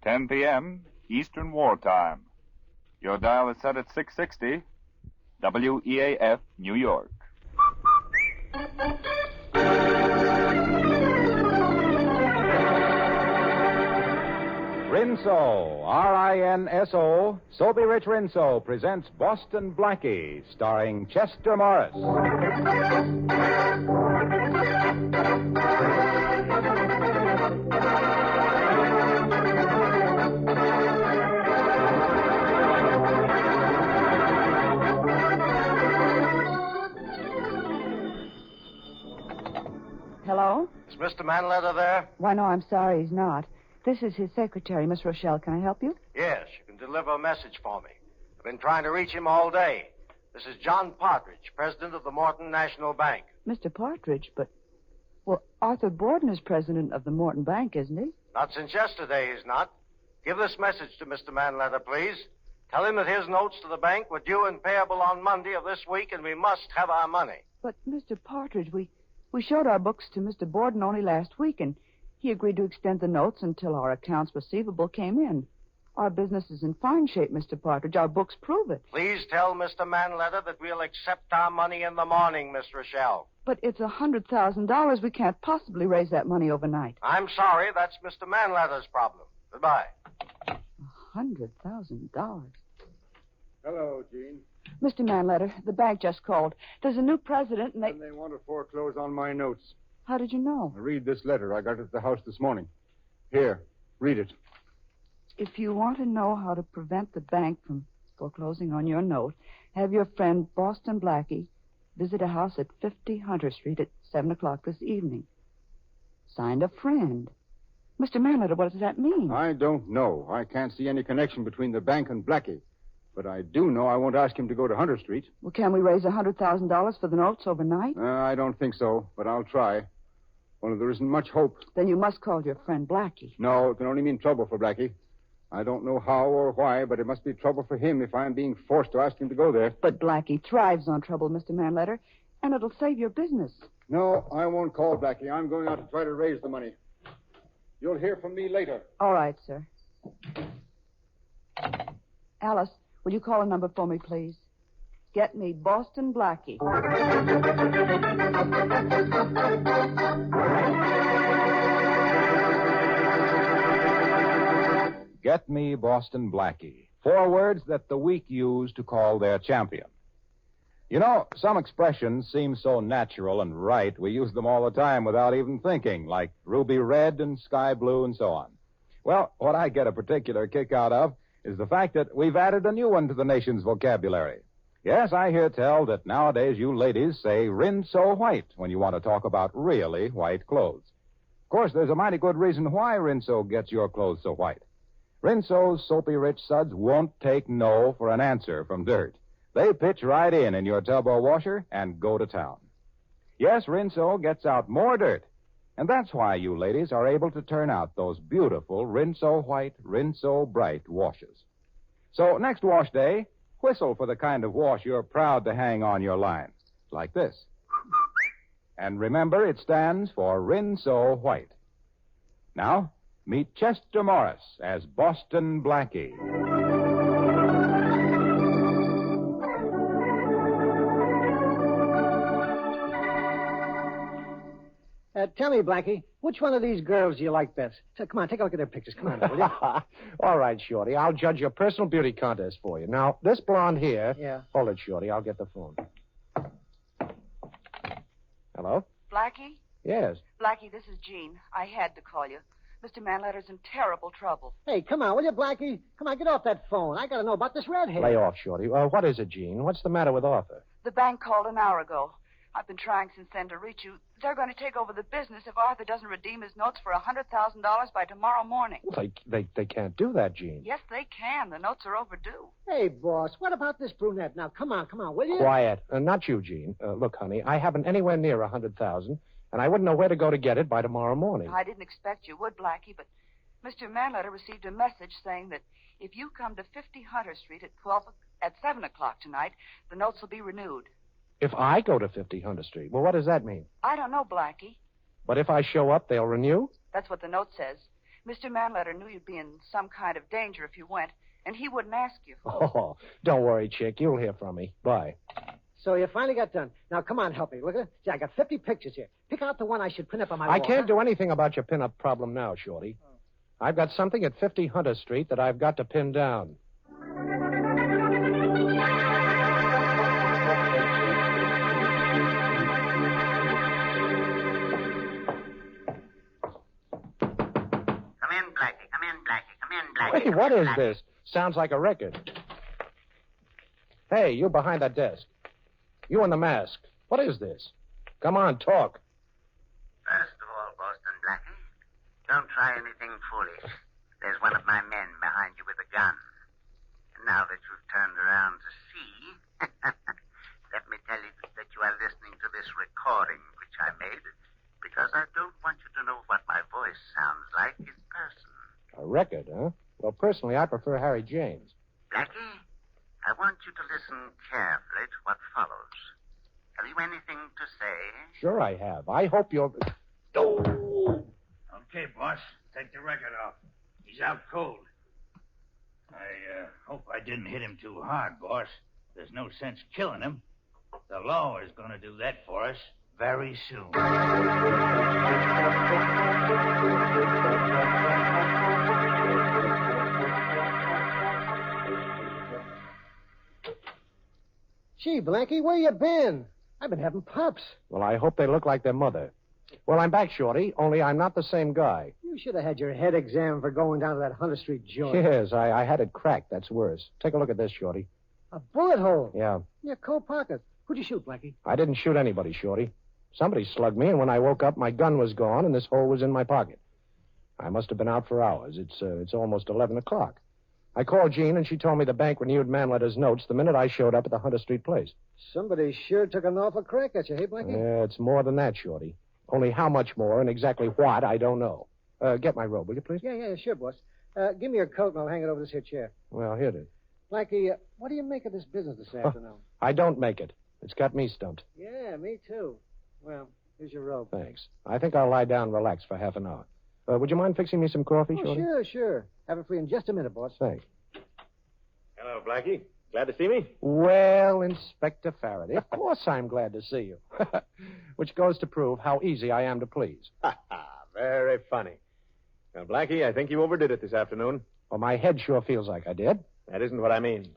10 p.m. Eastern Wartime. Your dial is set at 660 WEAF, New York. Rinso, R-I-N-S-O, Soapy Rich Rinso presents Boston Blackie, starring Chester Morris. Hello? Is Mr. Manletter there? Why, no, I'm sorry he's not. This is his secretary, Miss Rochelle. Can I help you? Yes, you can deliver a message for me. I've been trying to reach him all day. This is John Partridge, president of the Morton National Bank. Mr. Partridge, but... Well, Arthur Borden is president of the Morton Bank, isn't he? Not since yesterday, he's not. Give this message to Mr. Manletter, please. Tell him that his notes to the bank were due and payable on Monday of this week, and we must have our money. But, Mr. Partridge, we showed our books to Mr. Borden only last week, and he agreed to extend the notes until our accounts receivable came in. Our business is in fine shape, Mr. Partridge. Our books prove it. Please tell Mr. Manletter that we'll accept our money in the morning, Miss Rochelle. But it's $100,000. We can't possibly raise that money overnight. I'm sorry. That's Mr. Manletter's problem. Goodbye. $100,000. Hello, Gene. Mr. Manletter, the bank just called. There's a new president, and And they want to foreclose on my notes. How did you know? Read this letter. I got it at the house this morning. Here, read it. If you want to know how to prevent the bank from foreclosing on your note, have your friend Boston Blackie visit a house at 50 Hunter Street at 7 o'clock this evening. Signed, a friend. Mr. Manletter, what does that mean? I don't know. I can't see any connection between the bank and Blackie. But I do know I won't ask him to go to Hunter Street. Well, can we raise $100,000 for the notes overnight? I don't think so, but I'll try. Only there isn't much hope. Then you must call your friend Blackie. No, it can only mean trouble for Blackie. I don't know how or why, but it must be trouble for him if I'm being forced to ask him to go there. But Blackie thrives on trouble, Mr. Manletter, and it'll save your business. No, I won't call Blackie. I'm going out to try to raise the money. You'll hear from me later. All right, sir. Alice, will you call a number for me, please? Get me Boston Blackie. Get me Boston Blackie. 4 words that the weak use to call their champion. You know, some expressions seem so natural and right, we use them all the time without even thinking, like ruby red and sky blue and so on. Well, what I get a particular kick out of is the fact that we've added a new one to the nation's vocabulary. Yes, I hear tell that nowadays you ladies say Rinso white when you want to talk about really white clothes. Of course, there's a mighty good reason why Rinso gets your clothes so white. Rinso's soapy rich suds won't take no for an answer from dirt. They pitch right in your tub or washer and go to town. Yes, Rinso gets out more dirt. And that's why you ladies are able to turn out those beautiful Rinso white, Rinso bright washes. So next wash day, whistle for the kind of wash you're proud to hang on your line. Like this. And remember, it stands for Rinso White. Now, meet Chester Morris as Boston Blackie. Tell me, Blackie, which one of these girls do you like best? So, come on, take a look at their pictures. Come on, will you? All right, Shorty. I'll judge your personal beauty contest for you. Now, this blonde here... Yeah. Hold it, Shorty. I'll get the phone. Hello? Blackie? Yes. Blackie, this is Jean. I had to call you. Mr. Manletter's in terrible trouble. Hey, come on, will you, Blackie? Come on, get off that phone. I got to know about this redhead. Lay off, Shorty. What is it, Gene? What's the matter with Arthur? The bank called an hour ago. I've been trying since then to reach you. They're going to take over the business if Arthur doesn't redeem his notes for $100,000 by tomorrow morning. Well, they can't do that, Gene. Yes, they can. The notes are overdue. Hey, boss, what about this brunette? Now, come on, will you? Quiet. Not you, Gene. Look, honey, I haven't anywhere near $100,000, and I wouldn't know where to go to get it by tomorrow morning. I didn't expect you would, Blackie, but Mr. Manletter received a message saying that if you come to 50 Hunter Street at 7 o'clock tonight, the notes will be renewed. If I go to 50 Hunter Street, well, what does that mean? I don't know, Blackie. But if I show up, they'll renew? That's what the note says. Mr. Manletter knew you'd be in some kind of danger if you went, and he wouldn't ask you. Oh, don't worry, chick. You'll hear from me. Bye. So you finally got done. Now, come on, help me. Look at it. See, I got 50 pictures here. Pick out the one I should print up on my wall. I can't do anything about your pin-up problem now, Shorty. I've got something at 50 Hunter Street that I've got to pin down. Hey, what is this? Sounds like a record. Hey, you behind that desk. You in the mask. What is this? Come on, talk. First of all, Boston Blackie, don't try anything foolish. There's one of my men behind you with a gun. And now that you've turned around to see, let me tell you that you are listening to this recording which I made because I don't want you to know what my voice sounds like in person. A record, huh? Well, personally, I prefer Harry James. Blackie, I want you to listen carefully to what follows. Have you anything to say? Sure I have. I hope you'll... Oh! Okay, boss. Take the record off. He's out cold. I hope I didn't hit him too hard, boss. There's no sense killing him. The law is going to do that for us very soon. Gee, Blackie, where you been? I've been having pups. Well, I hope they look like their mother. Well, I'm back, Shorty, only I'm not the same guy. You should have had your head examined for going down to that Hunter Street joint. Yes, I had it cracked. That's worse. Take a look at this, Shorty. A bullet hole? Yeah. In your coat pocket. Who'd you shoot, Blackie? I didn't shoot anybody, Shorty. Somebody slugged me, and when I woke up, my gun was gone, and this hole was in my pocket. I must have been out for hours. It's almost 11 o'clock. I called Jean, and she told me the bank renewed Manletter's notes the minute I showed up at the Hunter Street place. Somebody sure took an awful crack at you, hey, Blackie? Yeah, it's more than that, Shorty. Only how much more and exactly what, I don't know. Get my robe, will you, please? Yeah, sure, boss. Give me your coat, and I'll hang it over this here chair. Well, here it is. Blackie, what do you make of this business this afternoon? I don't make it. It's got me stumped. Yeah, me too. Well, here's your robe. Thanks. I think I'll lie down and relax for half an hour. Would you mind fixing me some coffee, Shorty? Sure. Have it for you in just a minute, boss. Thanks. Hello, Blackie. Glad to see me? Well, Inspector Farraday, of course I'm glad to see you. Which goes to prove how easy I am to please. Very funny. Now, Blackie, I think you overdid it this afternoon. Well, my head sure feels like I did. That isn't what I mean.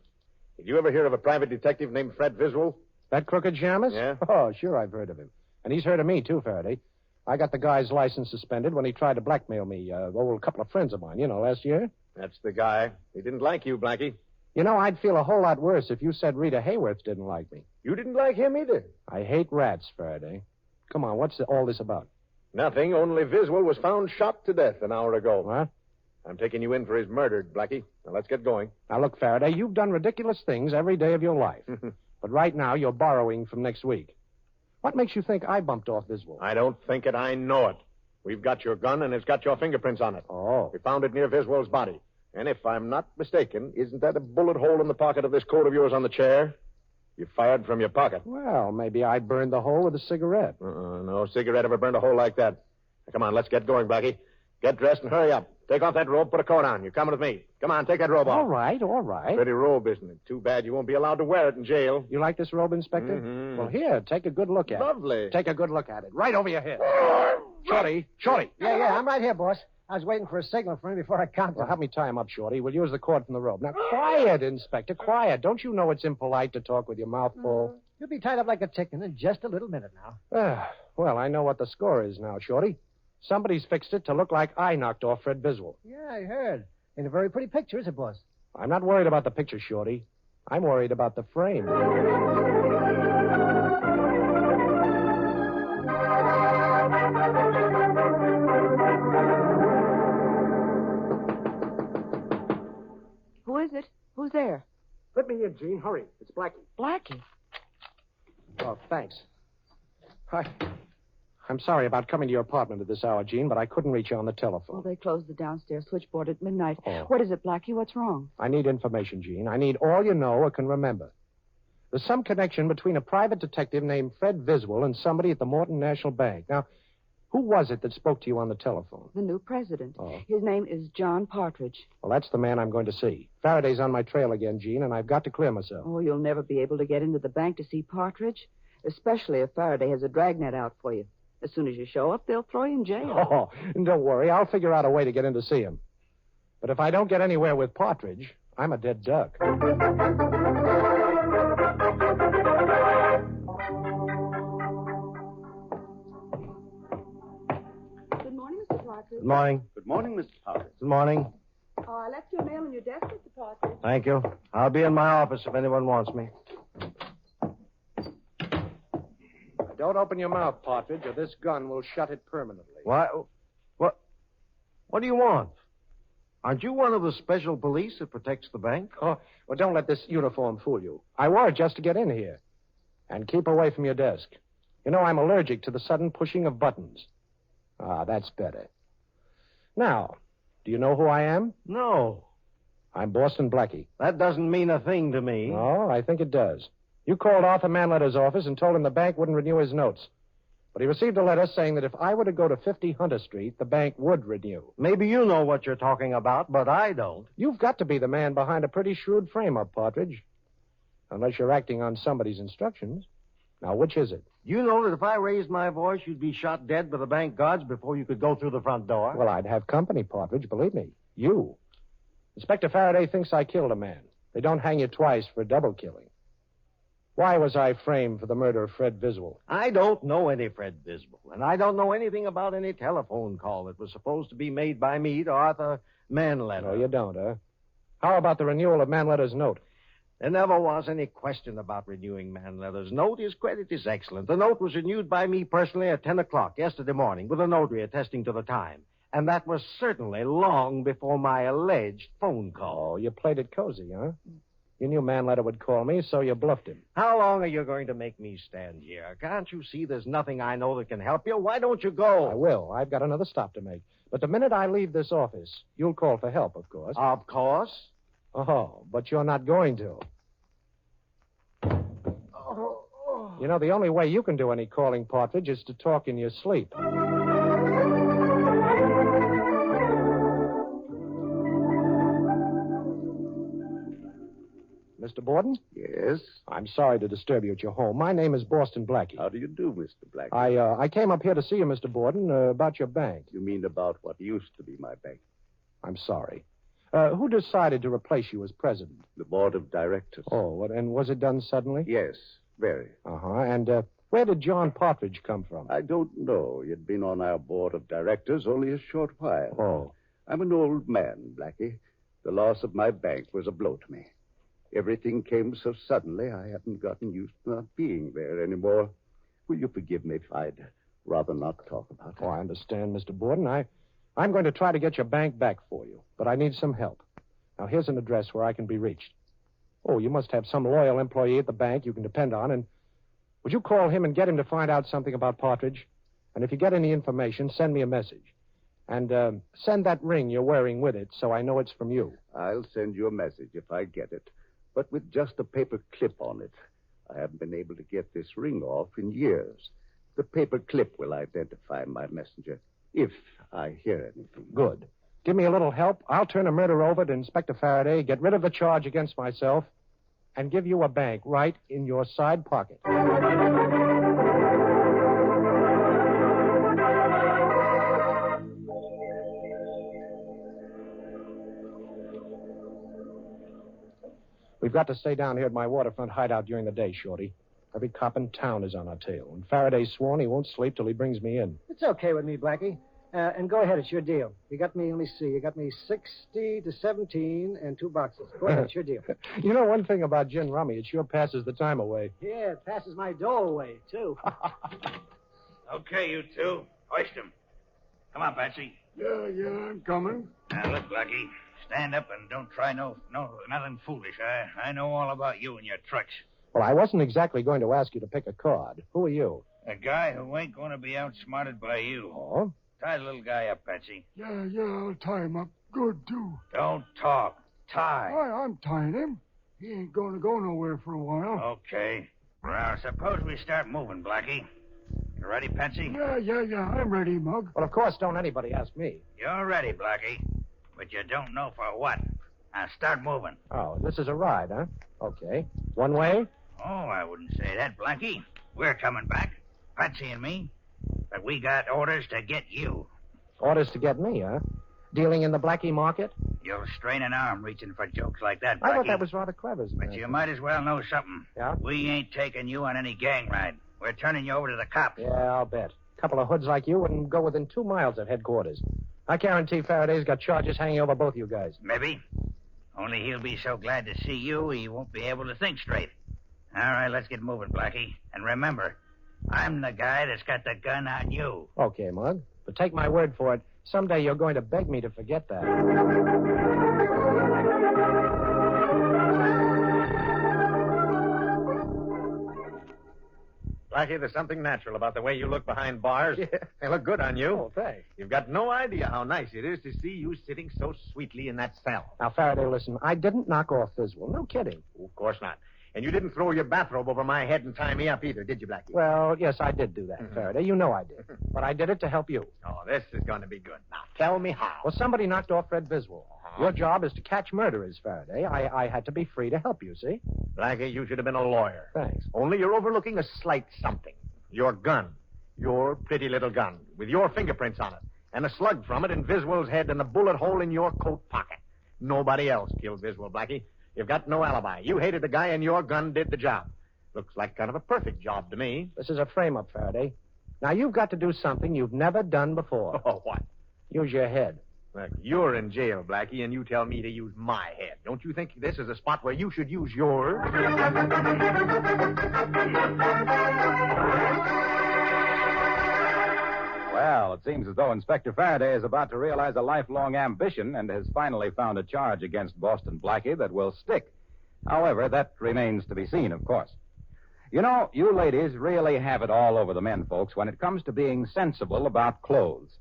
Did you ever hear of a private detective named Fred Visual? That crooked Shamus? Yeah. Oh, sure, I've heard of him. And he's heard of me, too, Farraday. I got the guy's license suspended when he tried to blackmail me. A couple of friends of mine, last year. That's the guy. He didn't like you, Blackie. I'd feel a whole lot worse if you said Rita Hayworth didn't like me. You didn't like him either. I hate rats, Farraday. Come on, what's all this about? Nothing, only Visual was found shot to death an hour ago. What? I'm taking you in for his murder, Blackie. Now, let's get going. Now, look, Farraday, you've done ridiculous things every day of your life. But right now, you're borrowing from next week. What makes you think I bumped off Visual? I don't think it. I know it. We've got your gun, and it's got your fingerprints on it. Oh. We found it near Visual's body. And if I'm not mistaken, isn't that a bullet hole in the pocket of this coat of yours on the chair? You fired from your pocket. Well, maybe I burned the hole with a cigarette. No cigarette ever burned a hole like that. Now, come on, let's get going, Blackie. Get dressed and hurry up. Take off that robe, put a coat on. You're coming with me. Come on, take that robe off. All right. Pretty robe, isn't it? Too bad you won't be allowed to wear it in jail. You like this robe, Inspector? Mm-hmm. Well, here, take a good look at it. Lovely. Take a good look at it. Right over your head. Shorty. Yeah, I'm right here, boss. I was waiting for a signal from him before I counted. Well, help me tie him up, Shorty. We'll use the cord from the rope. Now, quiet, Inspector, quiet. Don't you know it's impolite to talk with your mouth full? You'll be tied up like a chicken in just a little minute now. Well, I know what the score is now, Shorty. Somebody's fixed it to look like I knocked off Fred Visual. Yeah, I heard. Ain't a very pretty picture, is it, boss? I'm not worried about the picture, Shorty. I'm worried about the frame. Who is it? Who's there? Let me in, Jean. Hurry. It's Blackie. Blackie. Oh, thanks. I'm sorry about coming to your apartment at this hour, Jean, but I couldn't reach you on the telephone. Well, they closed the downstairs switchboard at midnight. Oh. What is it, Blackie? What's wrong? I need information, Jean. I need all you know or can remember. There's some connection between a private detective named Fred Visual and somebody at the Morton National Bank. Now, Who was it that spoke to you on the telephone? The new president. Oh. His name is John Partridge. Well, that's the man I'm going to see. Faraday's on my trail again, Gene, and I've got to clear myself. Oh, you'll never be able to get into the bank to see Partridge, especially if Faraday has a dragnet out for you. As soon as you show up, they'll throw you in jail. Oh, don't worry. I'll figure out a way to get in to see him. But if I don't get anywhere with Partridge, I'm a dead duck. Good morning, Mr. Partridge. Good morning. Good morning, Mr. Partridge. Good morning. Oh, I left your mail on your desk, Mr. Partridge. Thank you. I'll be in my office if anyone wants me. Don't open your mouth, Partridge, or this gun will shut it permanently. Why? What do you want? Aren't you one of the special police that protects the bank? Oh, well, don't let this uniform fool you. I wore it just to get in here. And keep away from your desk. You know, I'm allergic to the sudden pushing of buttons. Ah, that's better. Now, do you know who I am? No. I'm Boston Blackie. That doesn't mean a thing to me. Oh, I think it does. You called Arthur Manletter's office and told him the bank wouldn't renew his notes. But he received a letter saying that if I were to go to 50 Hunter Street, the bank would renew. Maybe you know what you're talking about, but I don't. You've got to be the man behind a pretty shrewd frame-up, Partridge. Unless you're acting on somebody's instructions. Now, which is it? You know that if I raised my voice, you'd be shot dead by the bank guards before you could go through the front door. Well, I'd have company, Partridge, believe me. You. Inspector Farraday thinks I killed a man. They don't hang you twice for double killing. Why was I framed for the murder of Fred Viswell? I don't know any Fred Viswell, and I don't know anything about any telephone call that was supposed to be made by me to Arthur Manletter. No, you don't, huh? How about the renewal of Manletter's note? There never was any question about renewing Manletter's note. His credit is excellent. The note was renewed by me personally at 10 o'clock yesterday morning with a notary attesting to the time. And that was certainly long before my alleged phone call. Oh, you played it cozy, huh? You knew Manletter would call me, so you bluffed him. How long are you going to make me stand here? Can't you see there's nothing I know that can help you? Why don't you go? I will. I've got another stop to make. But the minute I leave this office, you'll call for help, of course. Of course. Oh, but you're not going to. You know, the only way you can do any calling, Partridge, is to talk in your sleep. Mr. Borden? Yes? I'm sorry to disturb you at your home. My name is Boston Blackie. How do you do, Mr. Blackie? I came up here to see you, Mr. Borden, about your bank. You mean about what used to be my bank? I'm sorry. Who decided to replace you as president? The board of directors. Oh, and was it done suddenly? Yes, very. Uh-huh. And where did John Partridge come from? I don't know. He'd been on our board of directors only a short while. Oh. I'm an old man, Blackie. The loss of my bank was a blow to me. Everything came so suddenly, I hadn't gotten used to not being there anymore. Will you forgive me if I'd rather not talk about it? Oh, I understand, Mr. Borden. I'm going to try to get your bank back for you, but I need some help. Now, here's an address where I can be reached. Oh, you must have some loyal employee at the bank you can depend on, and would you call him and get him to find out something about Partridge? And if you get any information, send me a message. And send that ring you're wearing with it so I know it's from you. I'll send you a message if I get it, but with just a paper clip on it. I haven't been able to get this ring off in years. The paper clip will identify my messenger if I hear anything. Good. Give me a little help. I'll turn a murder over to Inspector Farraday, get rid of the charge against myself, and give you a bank right in your side pocket. We've got to stay down here at my waterfront hideout during the day, Shorty. Every cop in town is on our tail, and Faraday's sworn he won't sleep till he brings me in. It's okay with me, Blackie. And go ahead, it's your deal. You got me, let me see, you got me 60 to 17 and 2 boxes. Go ahead, it's your deal. You know one thing about gin rummy, it sure passes the time away. Yeah, it passes my dough away, too. Okay, you two. Hoist him. Come on, Patsy. Yeah, I'm coming. Now, look, Blackie. Stand up and don't try nothing foolish. I know all about you and your tricks. Well, I wasn't exactly going to ask you to pick a card. Who are you? A guy who ain't going to be outsmarted by you. Oh? Tie the little guy up, Patsy. Yeah, I'll tie him up good, too. Don't talk. Tie. I'm tying him. He ain't going to go nowhere for a while. Okay. Well, suppose we start moving, Blackie. You ready, Patsy? Yeah. I'm ready, Mug. Well, of course, don't anybody ask me. You're ready, Blackie. But you don't know for what. Now start moving. Oh, this is a ride, huh? Okay. One way? Oh, I wouldn't say that, Blackie. We're coming back, Patsy and me. But we got orders to get you. Orders to get me, huh? Dealing in the Blackie market? You'll strain an arm reaching for jokes like that, Blackie. I thought that was rather clever. But you might as well know something. Yeah? We ain't taking you on any gang ride. We're turning you over to the cops. Yeah, I'll bet. A couple of hoods like you wouldn't go within 2 miles of headquarters. I guarantee Faraday's got charges hanging over both you guys. Maybe. Only he'll be so glad to see you, he won't be able to think straight. All right, let's get moving, Blackie. And remember, I'm the guy that's got the gun on you. Okay, Mug. But take my word for it, someday you're going to beg me to forget that. Blackie, there's something natural about the way you look behind bars. Yeah. They look good on you. Oh, thanks. You've got no idea how nice it is to see you sitting so sweetly in that cell. Now, Faraday, listen, I didn't knock off Fiswell. No kidding. Oh, of course not. And you didn't throw your bathrobe over my head and tie me up either, did you, Blackie? Well, yes, I did do that, Faraday. You know I did. But I did it to help you. Oh, this is going to be good. Now, tell me how. Well, somebody knocked off Fred Biswell. Your job is to catch murderers, Faraday. I had to be free to help you, see? Blackie, you should have been a lawyer. Thanks. Only you're overlooking a slight something. Your gun. Your pretty little gun. With your fingerprints on it. And a slug from it in Viswell's head and a bullet hole in your coat pocket. Nobody else killed Viswell, Blackie. You've got no alibi. You hated the guy and your gun did the job. Looks like kind of a perfect job to me. This is a frame-up, Faraday. Now, you've got to do something you've never done before. Oh, what? Use your head. Look, you're in jail, Blackie, and you tell me to use my head. Don't you think this is a spot where you should use yours? Well, it seems as though Inspector Faraday is about to realize a lifelong ambition and has finally found a charge against Boston Blackie that will stick. However, that remains to be seen, of course. You know, you ladies really have it all over the men, folks, when it comes to being sensible about clothes.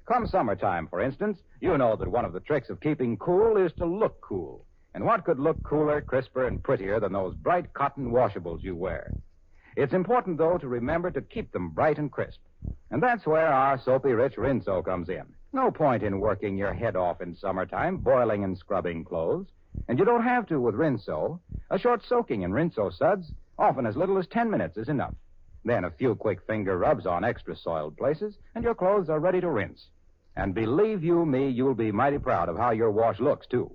Come summertime, for instance, you know that one of the tricks of keeping cool is to look cool. And what could look cooler, crisper, and prettier than those bright cotton washables you wear? It's important, though, to remember to keep them bright and crisp. And that's where our soapy-rich Rinso comes in. No point in working your head off in summertime, boiling and scrubbing clothes. And you don't have to with Rinso. A short soaking in Rinso suds, often as little as 10 minutes, is enough. Then a few quick finger rubs on extra soiled places, and your clothes are ready to rinse. And believe you me, you'll be mighty proud of how your wash looks, too.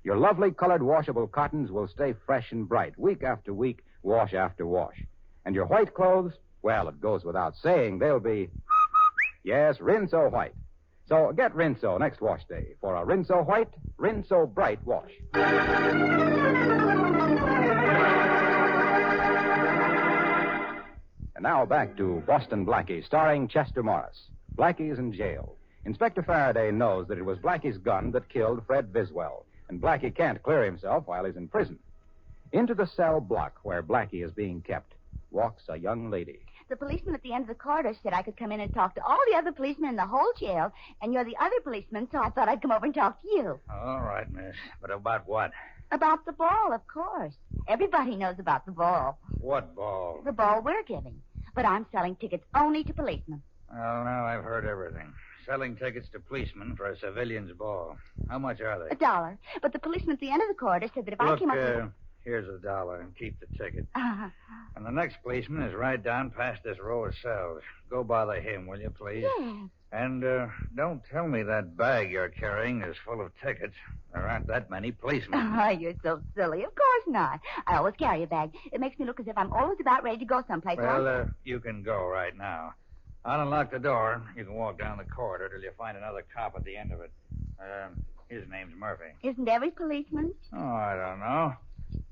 Your lovely colored washable cottons will stay fresh and bright week after week, wash after wash. And your white clothes, well, it goes without saying, they'll be, yes, Rinso white. So get Rinso next wash day for a Rinso white, Rinso bright wash. And now back to Boston Blackie, starring Chester Morris. Blackie is in jail. Inspector Faraday knows that it was Blackie's gun that killed Fred Viswell, and Blackie can't clear himself while he's in prison. Into the cell block where Blackie is being kept walks a young lady. The policeman at the end of the corridor said I could come in and talk to all the other policemen in the whole jail, and you're the other policeman, so I thought I'd come over and talk to you. All right, miss. But about what? About the ball, of course. Everybody knows about the ball. What ball? The ball we're giving. But I'm selling tickets only to policemen. Well, now I've heard everything. Selling tickets to policemen for a civilian's ball. How much are they? $1. But the policeman at the end of the corridor said that if I came up... Here's $1 and keep the ticket. And the next policeman is right down past this row of cells. Go bother him, will you, please? Yes. And don't tell me that bag you're carrying is full of tickets. There aren't that many policemen. Oh, you're so silly. Of course not. I always carry a bag. It makes me look as if I'm always about ready to go someplace. Well, you can go right now. I'll unlock the door. You can walk down the corridor till you find another cop at the end of it. His name's Murphy. Isn't every policeman? Oh, I don't know.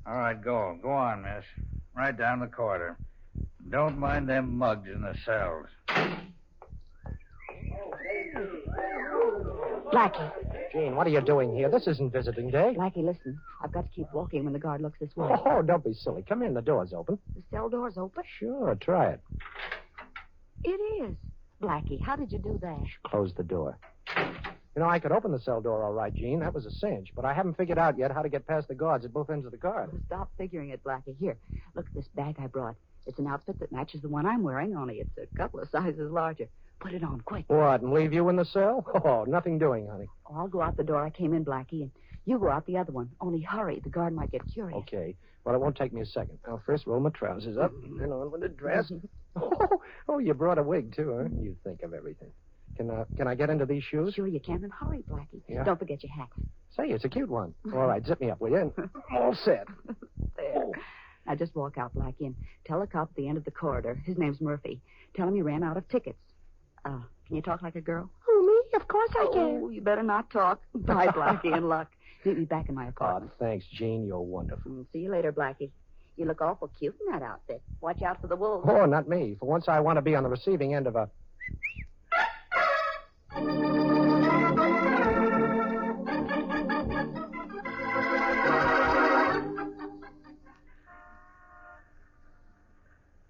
All right, go. Go on, miss. Right down the corridor. Don't mind them mugs in the cells. Blackie. Gene, what are you doing here? This isn't visiting day. Blackie, listen. I've got to keep walking when the guard looks this way. Oh, don't be silly. Come in. The door's open. The cell door's open? Sure, try it. It is. Blackie, how did you do that? Close the door. You know, I could open the cell door all right, Gene. That was a cinch. But I haven't figured out yet how to get past the guards at both ends of the guard. Well, stop figuring it, Blackie. Here, look at this bag I brought. It's an outfit that matches the one I'm wearing, only it's a couple of sizes larger. Put it on, quick. What, and leave you in the cell? Oh, nothing doing, honey. Oh, I'll go out the door I came in, Blackie, and you go out the other one. Only hurry. The guard might get curious. Okay. Well, it won't take me a second. I'll first roll my trousers up, and on with the dress. Oh, you brought a wig, too, huh? You think of everything. Can I get into these shoes? Sure you can, and hurry, Blackie. Yeah. Don't forget your hat. Say, it's a cute one. All right, zip me up, will you? I'm all set. There. Now just walk out, Blackie, and tell the cop at the end of the corridor. His name's Murphy. Tell him you ran out of tickets. Can you talk like a girl? Who, me? Of course I can. Oh, you better not talk. Bye, Blackie, and luck. Meet me back in my apartment. Oh, thanks, Jean. You're wonderful. See you later, Blackie. You look awful cute in that outfit. Watch out for the wolves. Oh, not me. For once, I want to be on the receiving end of a...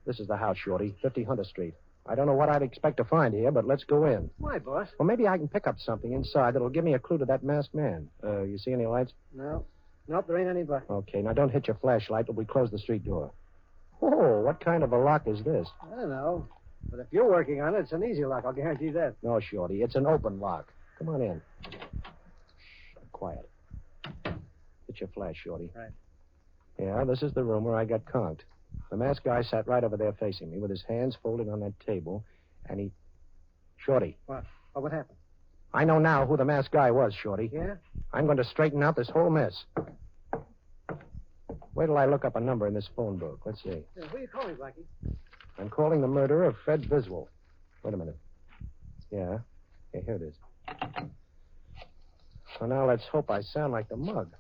This is the house, Shorty, 50 Hunter Street. I don't know what I'd expect to find here, but let's go in. Why, boss? Well, maybe I can pick up something inside that'll give me a clue to that masked man. You see any lights? No. Nope, there ain't any but. Okay, now don't hit your flashlight till we close the street door. Oh, what kind of a lock is this? I don't know. But if you're working on it, it's an easy lock. I'll guarantee that. No, Shorty, it's an open lock. Come on in. Shh, quiet. Hit your flash, Shorty. Right. Yeah, this is the room where I got conked. The masked guy sat right over there facing me with his hands folded on that table, and he... Shorty. What? Oh, what happened? I know now who the masked guy was, Shorty. Yeah? I'm going to straighten out this whole mess. Wait till I look up a number in this phone book. Let's see. Yeah, who are you calling, Blackie? I'm calling the murderer of Fred Biswell. Wait a minute. Yeah. Okay, here it is. So now let's hope I sound like the mug.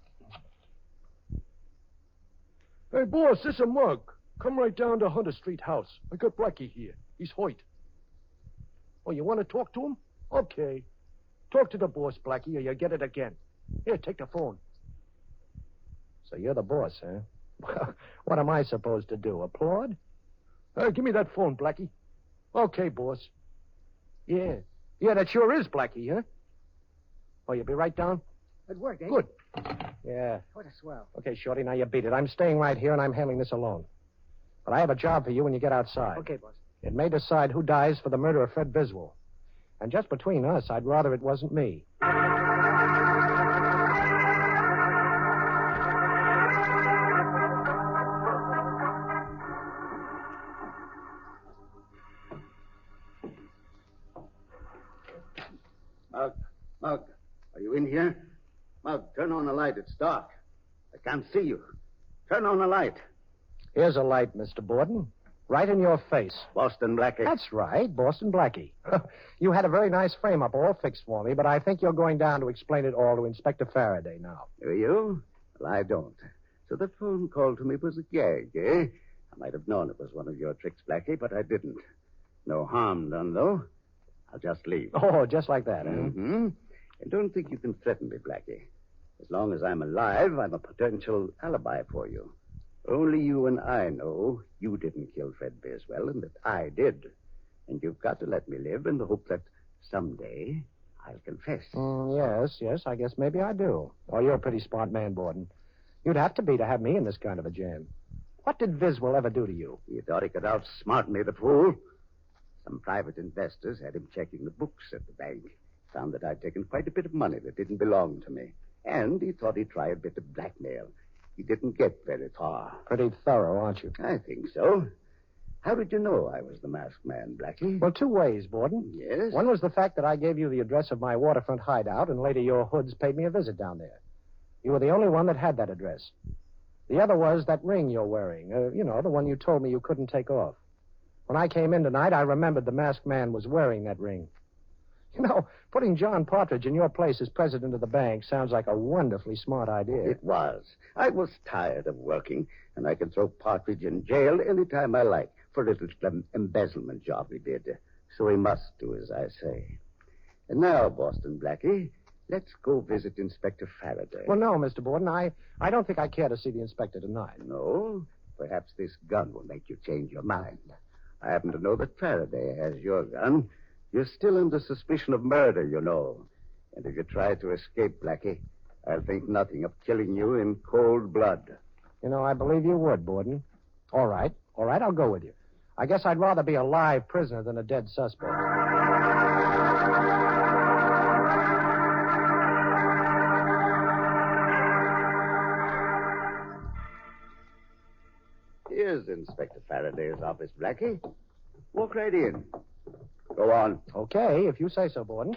Hey, boss, this is a mug. Come right down to Hunter Street house. I got Blackie here. He's hurt. Oh, you want to talk to him? Okay. Talk to the boss, Blackie, or you'll get it again. Here, take the phone. So you're the boss, huh? What am I supposed to do, applaud? Give me that phone, Blackie. Okay, boss. Yeah. Yeah, that sure is Blackie, huh? Oh, you'll be right down? It worked, eh? Good. Yeah. What a swell. Okay, Shorty, now you beat it. I'm staying right here, and I'm handling this alone. But I have a job for you when you get outside. Okay, boss. It may decide who dies for the murder of Fred Biswell. And just between us, I'd rather it wasn't me. Mug, are you in here? Mug, turn on the light. It's dark. I can't see you. Turn on the light. Here's a light, Mr. Borden. Right in your face. Boston Blackie. That's right, Boston Blackie. You had a very nice frame-up all fixed for me, but I think you're going down to explain it all to Inspector Farraday now. Do you? Well, I don't. So the phone call to me was a gag, eh? I might have known it was one of your tricks, Blackie, but I didn't. No harm done, though. I'll just leave. Oh, just like that, huh? Mm-hmm. And don't think you can threaten me, Blackie. As long as I'm alive, I'm a potential alibi for you. Only you and I know you didn't kill Fred Biswell and that I did. And you've got to let me live in the hope that someday I'll confess. Yes, I guess maybe I do. Oh, you're a pretty smart man, Borden. You'd have to be to have me in this kind of a jam. What did Biswell ever do to you? You thought he could outsmart me, the fool. Some private investors had him checking the books at the bank. Found that I'd taken quite a bit of money that didn't belong to me. And he thought he'd try a bit of blackmail. He didn't get very far. Pretty thorough, aren't you? I think so. How did you know I was the masked man, Blackie? Well, two ways, Borden. Yes? One was the fact that I gave you the address of my waterfront hideout, and later your hoods paid me a visit down there. You were the only one that had that address. The other was that ring you're wearing. The one you told me you couldn't take off. When I came in tonight, I remembered the masked man was wearing that ring. You know, putting John Partridge in your place as president of the bank sounds like a wonderfully smart idea. It was. I was tired of working, and I could throw Partridge in jail any time I like for a little embezzlement job he did. So he must do as I say. And now, Boston Blackie, let's go visit Inspector Farraday. Well, no, Mr. Borden, I don't think I care to see the inspector tonight. No? Perhaps this gun will make you change your mind. I happen to know that Farraday has your gun. You're still under suspicion of murder, you know. And if you try to escape, Blackie, I'll think nothing of killing you in cold blood. You know, I believe you would, Borden. All right. All right, I'll go with you. I guess I'd rather be a live prisoner than a dead suspect. Here's Inspector Faraday's office, Blackie. Walk right in. Go on. Okay, if you say so, Borden.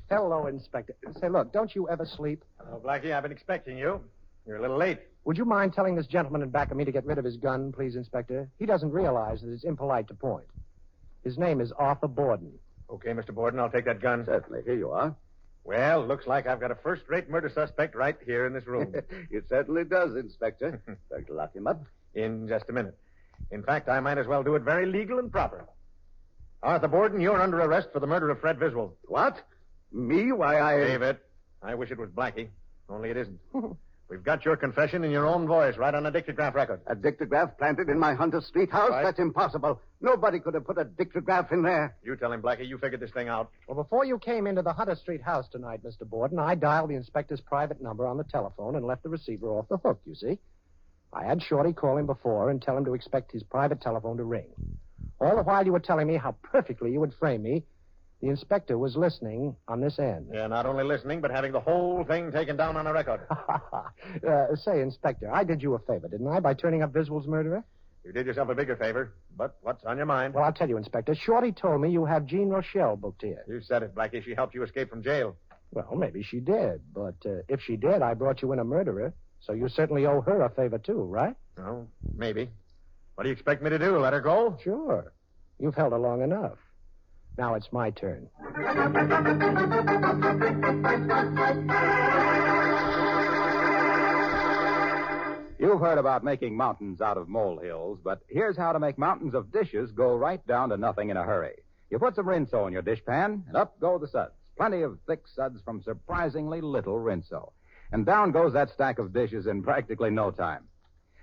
Hello, Inspector. Say, look, don't you ever sleep? Oh, Blackie, I've been expecting you. You're a little late. Would you mind telling this gentleman in back of me to get rid of his gun, please, Inspector? He doesn't realize that it's impolite to point. His name is Arthur Borden. Okay, Mr. Borden, I'll take that gun. Certainly. Here you are. Well, looks like I've got a first-rate murder suspect right here in this room. It certainly does, Inspector. Going to lock him up? In just a minute. In fact, I might as well do it very legal and proper. Arthur Borden, you're under arrest for the murder of Fred Viswell. What? Me? Why, I... Save it. I wish it was Blackie. Only it isn't. We've got your confession in your own voice right on a dictograph record. A dictograph planted in my Hunter Street house? Right. That's impossible. Nobody could have put a dictograph in there. You tell him, Blackie. You figured this thing out. Well, before you came into the Hunter Street house tonight, Mr. Borden, I dialed the inspector's private number on the telephone and left the receiver off the hook, you see. I had Shorty call him before and tell him to expect his private telephone to ring. All the while you were telling me how perfectly you would frame me, the inspector was listening on this end. Yeah, not only listening, but having the whole thing taken down on a record. Say, Inspector, I did you a favor, didn't I, by turning up Viswell's murderer? You did yourself a bigger favor. But what's on your mind? Well, I'll tell you, Inspector. Shorty told me you have Jean Rochelle booked here. You said it, Blackie. She helped you escape from jail. Well, maybe she did. But if she did, I brought you in a murderer. So you certainly owe her a favor, too, right? Oh, maybe. What do you expect me to do? Let her go? Sure. You've held her long enough. Now it's my turn. You've heard about making mountains out of molehills, but here's how to make mountains of dishes go right down to nothing in a hurry. You put some Rinso in your dishpan, and up go the suds. Plenty of thick suds from surprisingly little Rinso. And down goes that stack of dishes in practically no time.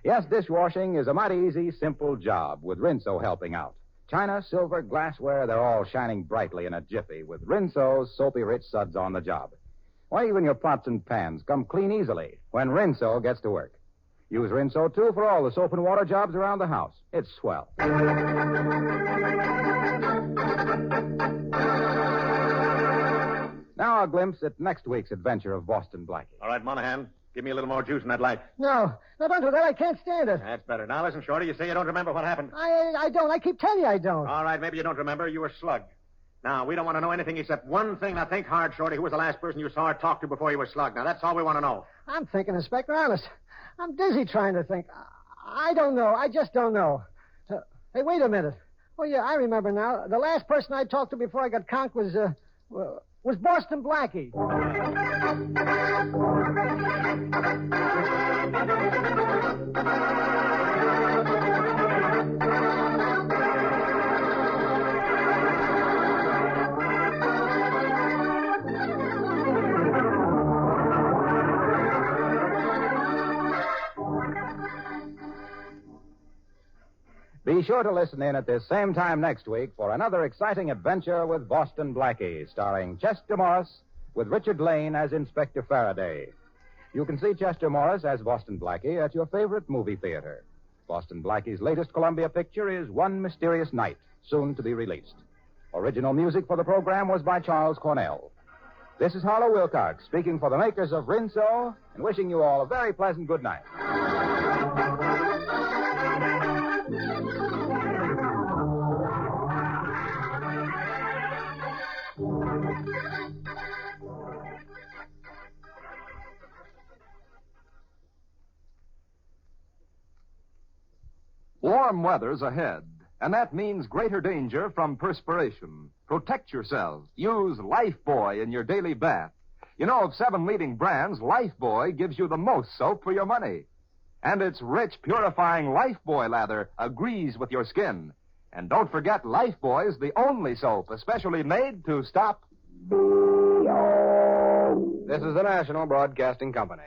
Yes, dishwashing is a mighty easy, simple job with Rinso helping out. China, silver, glassware, they're all shining brightly in a jiffy with Rinso's soapy-rich suds on the job. Why, even your pots and pans come clean easily when Rinso gets to work. Use Rinso, too, for all the soap and water jobs around the house. It's swell. Now a glimpse at next week's adventure of Boston Blackie. All right, Monahan, give me a little more juice in that light. No, don't do that. I can't stand it. That's better. Now, listen, Shorty, you say you don't remember what happened. I don't. I keep telling you I don't. All right, maybe you don't remember. You were slugged. Now, we don't want to know anything except one thing. Now, think hard, Shorty. Who was the last person you saw or talked to before you were slugged? Now, that's all we want to know. I'm thinking, Inspector, honest. I'm dizzy trying to think. I don't know. I just don't know. Hey, wait a minute. Oh, yeah, I remember now. The last person I talked to before I got conked was Boston Blackie. Be sure to listen in at this same time next week for another exciting adventure with Boston Blackie, starring Chester Morris with Richard Lane as Inspector Farraday. You can see Chester Morris as Boston Blackie at your favorite movie theater. Boston Blackie's latest Columbia picture is One Mysterious Night, soon to be released. Original music for the program was by Charles Cornell. This is Harlow Wilcox speaking for the makers of Rinso and wishing you all a very pleasant good night. Warm weather's ahead, and that means greater danger from perspiration. Protect yourselves. Use Lifebuoy in your daily bath. You know, of 7 leading brands, Lifebuoy gives you the most soap for your money. And its rich, purifying Lifebuoy lather agrees with your skin. And don't forget, Lifebuoy is the only soap especially made to stop. This is the National Broadcasting Company.